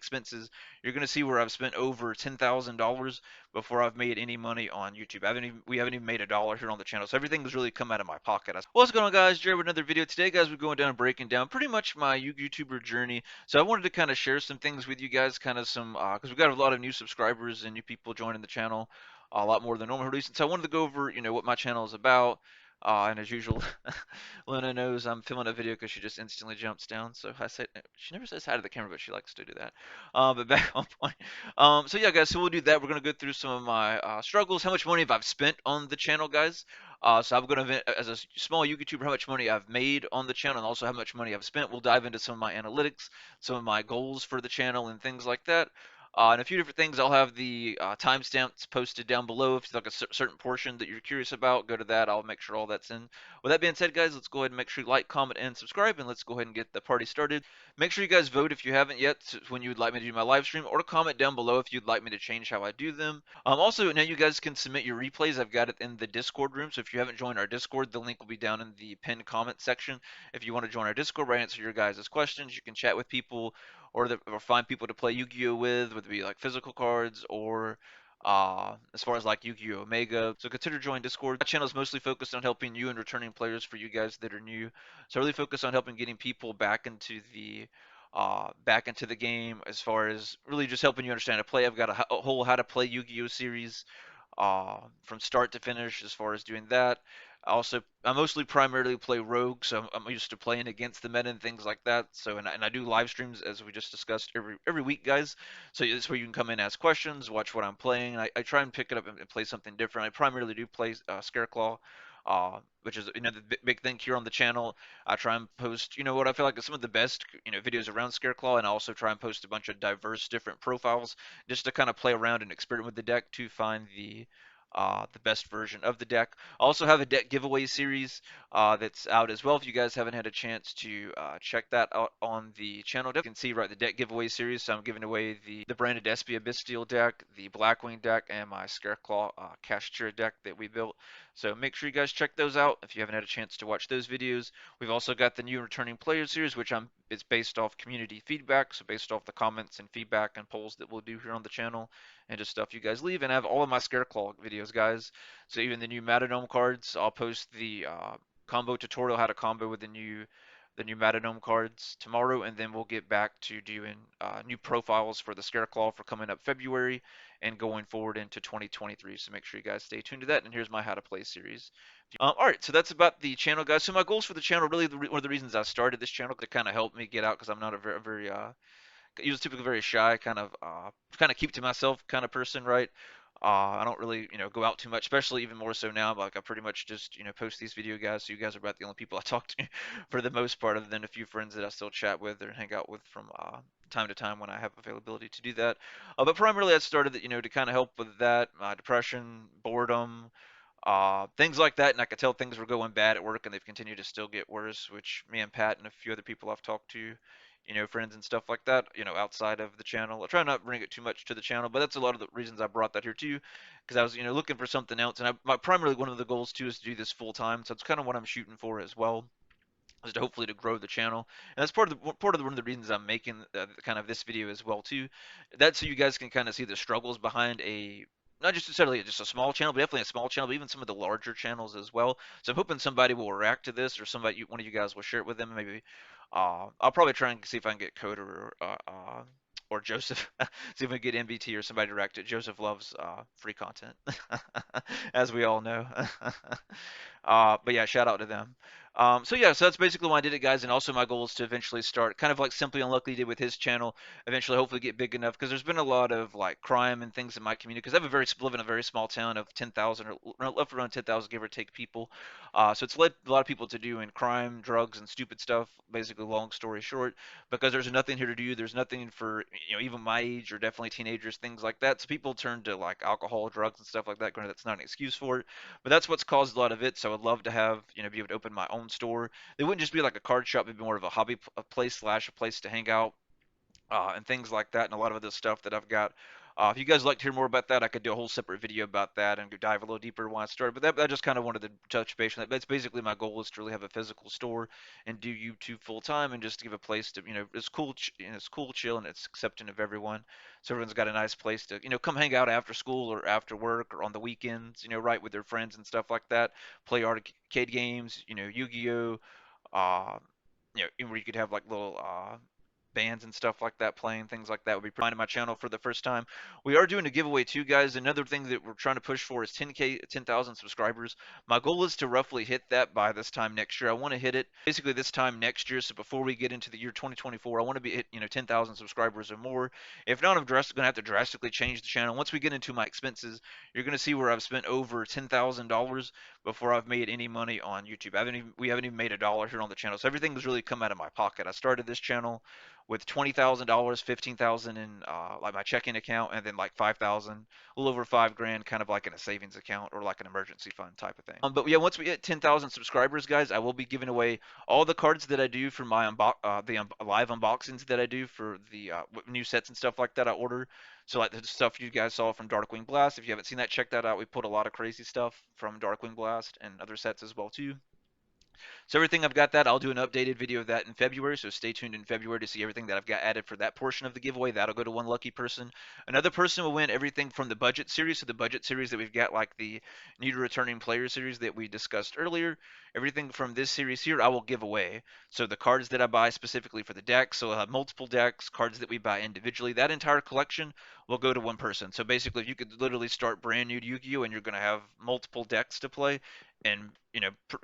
expenses, you're going to see where I've spent over $10,000 before I've made any money on YouTube. We haven't even made a dollar here on the channel, so everything has really come out of my pocket. What's going on, guys? Jared with another video. Today, guys, we're going down and breaking down pretty much my YouTuber journey. So I wanted to kind of share some things with you guys, kind of some, because we've got a lot of new subscribers and new people joining the channel, a lot more than normal recent. So I wanted to go over, what my channel is about. And as usual, Luna knows I'm filming a video because she just instantly jumps down. So I say she never says hi to the camera, but she likes to do that. But back on point. So yeah, guys. So we'll do that. We're gonna go through some of my struggles, how much money have I've spent on the channel, guys. So I'm gonna, as a small YouTuber, how much money I've made on the channel, and also how much money I've spent. We'll dive into some of my analytics, some of my goals for the channel, and things like that. And a few different things. I'll have the timestamps posted down below. If it's like a certain portion that you're curious about, go to that. I'll make sure all that's in. With that being said, guys, let's go ahead and make sure you like, comment, and subscribe, and let's go ahead and get the party started. Make sure you guys vote if you haven't yet when you would like me to do my live stream, or comment down below if you'd like me to change how I do them. Also, now you guys can submit your replays. I've got it in the Discord room, so if you haven't joined our Discord, the link will be down in the pinned comment section. If you want to join our Discord, where I answer your guys' questions, you can chat with people or find people to play Yu-Gi-Oh with, whether it be like physical cards or as far as like Yu-Gi-Oh Omega. So consider joining Discord. My channel is mostly focused on helping new and returning players for you guys that are new. So I really focus on helping getting people back into the game, as far as really just helping you understand how to play. I've got a whole how to play Yu-Gi-Oh series from start to finish as far as doing that. I mostly primarily play rogue, so I'm used to playing against the meta and things like that. So, and I do live streams as we just discussed every week, guys. So it's where you can come in, ask questions, watch what I'm playing. I try and pick it up and play something different. I primarily do play Scareclaw, which is the big thing here on the channel. I try and post, what I feel like is some of the best, videos around Scareclaw, and I also try and post a bunch of diverse different profiles just to kind of play around and experiment with the deck to find the best version of the deck. I also have a deck giveaway series that's out as well. If you guys haven't had a chance to check that out on the channel, you can see right the deck giveaway series. So I'm giving away the branded Espia Bestial deck, the Blackwing deck, and my Scareclaw Cashier deck that we built. So make sure you guys check those out if you haven't had a chance to watch those videos. We've also got the new returning player series, which it's based off community feedback, so based off the comments and feedback and polls that we'll do here on the channel and just stuff you guys leave. And I have all of my Scareclaw videos, guys. So even the new Metadome cards, I'll post the combo tutorial how to combo with the new Metadome cards tomorrow, and then we'll get back to doing new profiles for the Scareclaw for coming up February and going forward into 2023. So make sure you guys stay tuned to that. And here's my How to Play series. All right, so that's about the channel, guys. So my goals for the channel, really, one of the reasons I started this channel to kind of help me get out, because I'm not a very he was typically very shy, kind of keep to myself kind of person, right? I don't really, go out too much, especially even more so now. Like I pretty much just, post these video guys, so you guys are about the only people I talk to for the most part, other than a few friends that I still chat with or hang out with from time to time when I have availability to do that. But primarily, I started, to kind of help with that, depression, boredom, things like that. And I could tell things were going bad at work, and they've continued to still get worse, which me and Pat and a few other people I've talked to, friends and stuff like that, outside of the channel. I try not to bring it too much to the channel, but that's a lot of the reasons I brought that here too, because I was, looking for something else. And my primarily one of the goals too is to do this full time, so it's kind of what I'm shooting for as well, is to hopefully to grow the channel. And that's one of the reasons I'm making kind of this video as well too. That's so you guys can kind of see the struggles behind a not just necessarily just a small channel, but definitely a small channel, but even some of the larger channels as well. So I'm hoping somebody will react to this, or one of you guys will share it with them. Maybe I'll probably try and see if I can get Coder or Joseph, see if we can get MBT or somebody to react to it. Joseph loves free content, as we all know. But yeah, shout out to them. So yeah, so that's basically why I did it, guys. And also my goal is to eventually start, kind of like Simply Unlucky did with his channel, eventually hopefully get big enough, because there's been a lot of like crime and things in my community, because I have live in a very small town of 10,000 or left around 10,000 give or take people. So it's led a lot of people to doing crime, drugs, and stupid stuff. Basically, long story short, because there's nothing here to do, there's nothing for even my age or definitely teenagers, things like that. So people turn to like alcohol, drugs, and stuff like that. Granted, that's not an excuse for it, but that's what's caused a lot of it. So I would love to have, be able to open my own store. It wouldn't just be like a card shop, it'd be more of a a place slash a place to hang out, and things like that, and a lot of other stuff that I've got If you guys would like to hear more about that, I could do a whole separate video about that and dive a little deeper when I started. But I just kind of wanted to touch base on that. That's basically my goal, is to really have a physical store and do YouTube full time, and just give a place to, it's cool, it's cool, chill, and it's accepting of everyone. So everyone's got a nice place to, come hang out after school or after work or on the weekends, right, with their friends and stuff like that. Play arcade games, Yu-Gi-Oh, uh, where you could have like little bands and stuff like that playing, things like that would be finding my channel for the first time. We are doing a giveaway too, guys. Another thing that we're trying to push for is 10K, 10,000 subscribers. My goal is to roughly hit that by this time next year. I want to hit it basically this time next year. So before we get into the year 2024, I want to be hit, 10,000 subscribers or more. If not, I'm going to have to drastically change the channel. Once we get into my expenses, you're going to see where I've spent over $10,000 before I've made any money on YouTube. We haven't even made a dollar here on the channel. So everything has really come out of my pocket. I started this channel with $20,000, 15,000 in like my checking account, and then like 5,000, a little over 5 grand, kind of like in a savings account or like an emergency fund type of thing. But yeah, once we hit 10,000 subscribers, guys, I will be giving away all the cards that I do for my live unboxings that I do for the new sets and stuff like that I order. So like the stuff you guys saw from Darkwing Blast, if you haven't seen that, check that out. We put a lot of crazy stuff from Darkwing Blast and other sets as well too. So everything I've got that, I'll do an updated video of that in February. So stay tuned in February to see everything that I've got added for that portion of the giveaway. That'll go to one lucky person. Another person will win everything from the budget series. So the budget series that we've got, like the new to returning player series that we discussed earlier, everything from this series here, I will give away. So the cards that I buy specifically for the decks, so I'll have multiple decks, cards that we buy individually, that entire collection will go to one person. So basically, if you could literally start brand new to Yu-Gi-Oh, and you're going to have multiple decks to play, and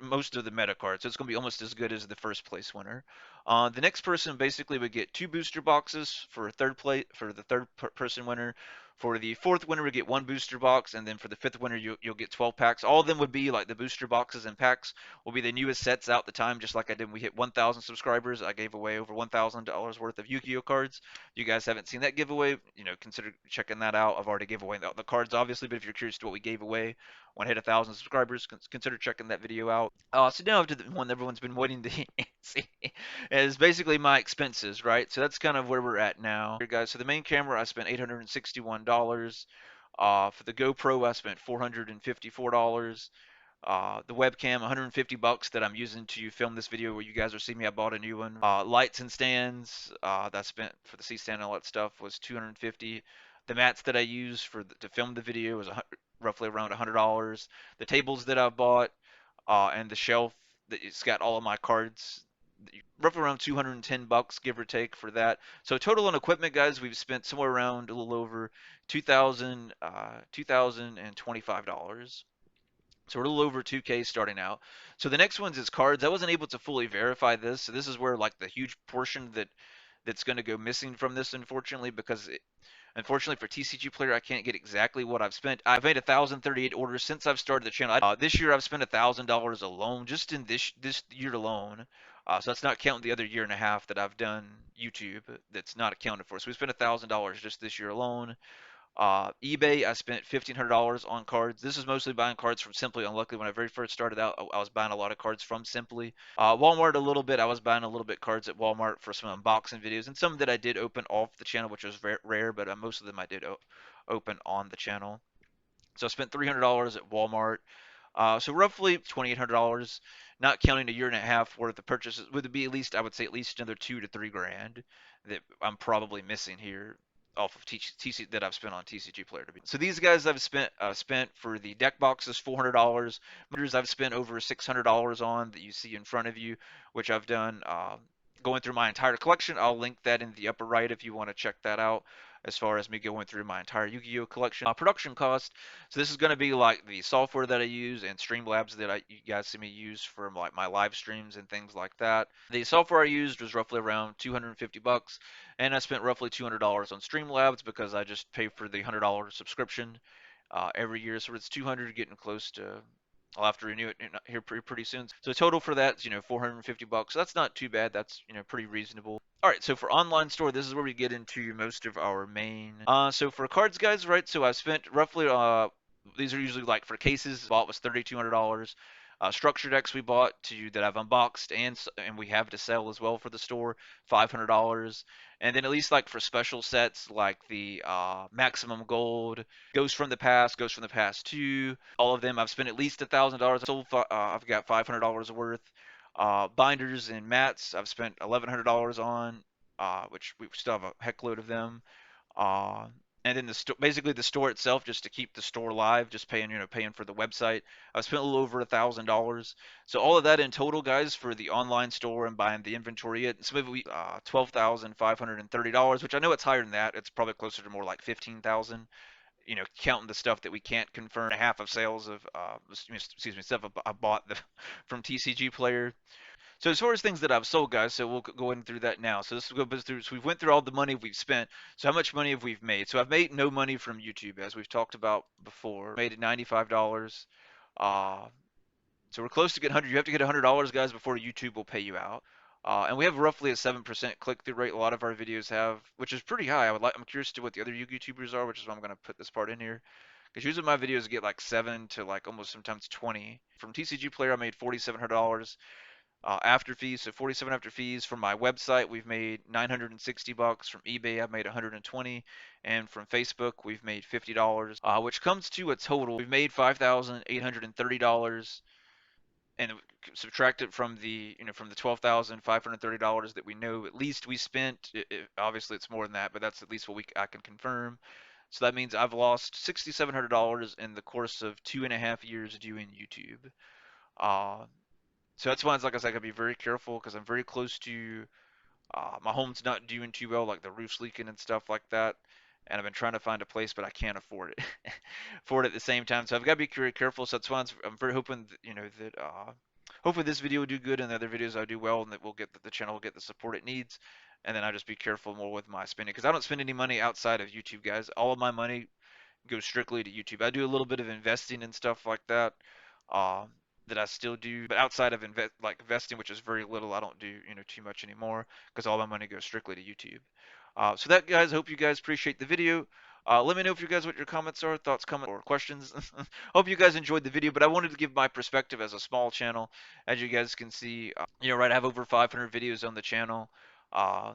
most of the meta cards. So it's going to be almost as good as the first place winner. The next person basically would get 2 booster boxes for the third person winner. For the fourth winner, we get 1 booster box, and then for the fifth winner, you'll get 12 packs. All of them would be like the booster boxes and packs will be the newest sets out the time, just like I did when we hit 1,000 subscribers. I gave away over $1,000 worth of Yu-Gi-Oh cards. If you guys haven't seen that giveaway, consider checking that out. I've already gave away the cards, obviously, but if you're curious to what we gave away when I hit 1,000 subscribers, consider checking that video out. So now to the one everyone's been waiting to see is basically my expenses, right? So that's kind of where we're at now. Here, guys. So the main camera, I spent $861. For the GoPro, I spent $454. The webcam, 150 bucks that I'm using to film this video where you guys are seeing me. I bought a new one. Lights and stands that I spent for the C stand and all that stuff was 250. The mats that I use to film the video was roughly around $100. The tables that I've bought and the shelf that it's got all of my cards, roughly around 210 bucks, give or take, for that. So total on equipment, guys, we've spent somewhere around a little over 2,025 dollars. So we're a little over 2K starting out. So the next one's is cards. I wasn't able to fully verify this, so this is where like the huge portion that's going to go missing from this, unfortunately, because unfortunately for TCG Player, I can't get exactly what I've spent. I've made 1,038 orders since I've started the channel. This year I've spent $1,000 alone, just in this year alone. So that's not counting the other year and a half that I've done YouTube. That's not accounted for. So we spent $1,000 just this year alone. eBay, I spent $1,500 on cards. This is mostly buying cards from Simply Unlucky. When I very first started out, I was buying a lot of cards from Simply. Walmart a little bit. I was buying a little bit cards at Walmart for some unboxing videos, and some that I did open off the channel, which was rare, but most of them I did open on the channel. So I spent $300 at Walmart. So roughly $2,800, not counting a year and a half worth of purchases, would be at least, I would say, at least another 2 to 3 grand that I'm probably missing here off of TC that I've spent on TCG Player to be. So these guys I've spent for the deck boxes $400. I've spent over $600 on that you see in front of you, which I've done. Going through my entire collection, I'll link that in the upper right if you want to check that out. As far as me going through my entire Yu-Gi-Oh collection, production cost. So this is going to be like the software that I use and Streamlabs that you guys see me use for like my live streams and things like that. The software I used was roughly around 250 bucks, and I spent roughly $200 on Streamlabs because I just pay for the $100 subscription every year. So it's 200, getting close to. I'll have to renew it here pretty soon. So total for that is 450 bucks. So that's not too bad. That's pretty reasonable. All right, so for online store, this is where we get into most of our main. So for cards, guys, right? So I spent roughly these are usually like for cases. Bought was $3,200. structure decks we bought that I've unboxed and we have to sell as well for the store, $500. And then at least like for special sets like the maximum gold, Ghost from the Past 2, all of them I've spent at least $1,000. I've got $500 worth. Binders and mats I've spent $1,100 on, which we still have a heckload of them. Uh, and then basically the store itself, just to keep the store live, just paying for the website. I spent a little over $1,000. So all of that in total, guys, for the online store and buying the inventory, some of it we $12,530, which I know it's higher than that. It's probably closer to more like 15,000. Counting the stuff that we can't confirm, half of sales of excuse me, stuff I bought from TCG Player. So as far as things that I've sold, guys, so we'll go in through that now. So this will go through. So we went through all the money we've spent. So how much money have we made? So I've made no money from YouTube, as we've talked about before. Made it $95. Uh, so we're close to get 100. You have to get $100, guys, before YouTube will pay you out. And we have roughly a 7% click-through rate. A lot of our videos have, which is pretty high. I'm curious to what the other YouTubers are, which is why I'm going to put this part in here. Because usually my videos get like 7 to like almost sometimes 20. From TCG Player, I made $4,700 after fees. So 47 after fees. From my website, we've made $960. From eBay, I've made 120, and from Facebook, we've made $50. Which comes to a total. We've made $5,830, and subtract it from the $12,530 that we know at least we spent. Obviously, it's more than that, but that's at least what I can confirm. So that means I've lost $6,700 in the course of 2.5 years doing YouTube. Uh, so that's why it's like I said, I gotta be very careful because I'm very close to my home's not doing too well, like the roof's leaking and stuff like that. And I've been trying to find a place, but I can't afford it. Afford it at the same time, so I've got to be very careful. So that's why I'm very hoping that, hopefully this video will do good, and the other videos I do well, and that the channel will get the support it needs. And then I just be careful more with my spending because I don't spend any money outside of YouTube, guys. All of my money goes strictly to YouTube. I do a little bit of investing and stuff like that. Um, that I still do, but outside of investing, which is very little, I don't do too much anymore because all my money goes strictly to YouTube. So that, guys, I hope you guys appreciate the video. Let me know if you guys what your comments are, thoughts, comments, or questions. Hope you guys enjoyed the video, but I wanted to give my perspective as a small channel. As you guys can see, right, I have over 500 videos on the channel. Uh,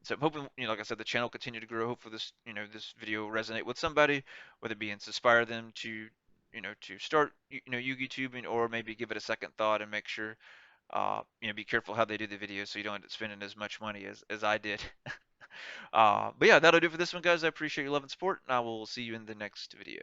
so I'm hoping, like I said, the channel continue to grow. Hopefully this video resonate with somebody, whether it be inspire them to start, YouTubing, or maybe give it a second thought and make sure, be careful how they do the video so you don't end up spending as much money as I did. But yeah, that'll do for this one, guys. I appreciate your love and support, and I will see you in the next video.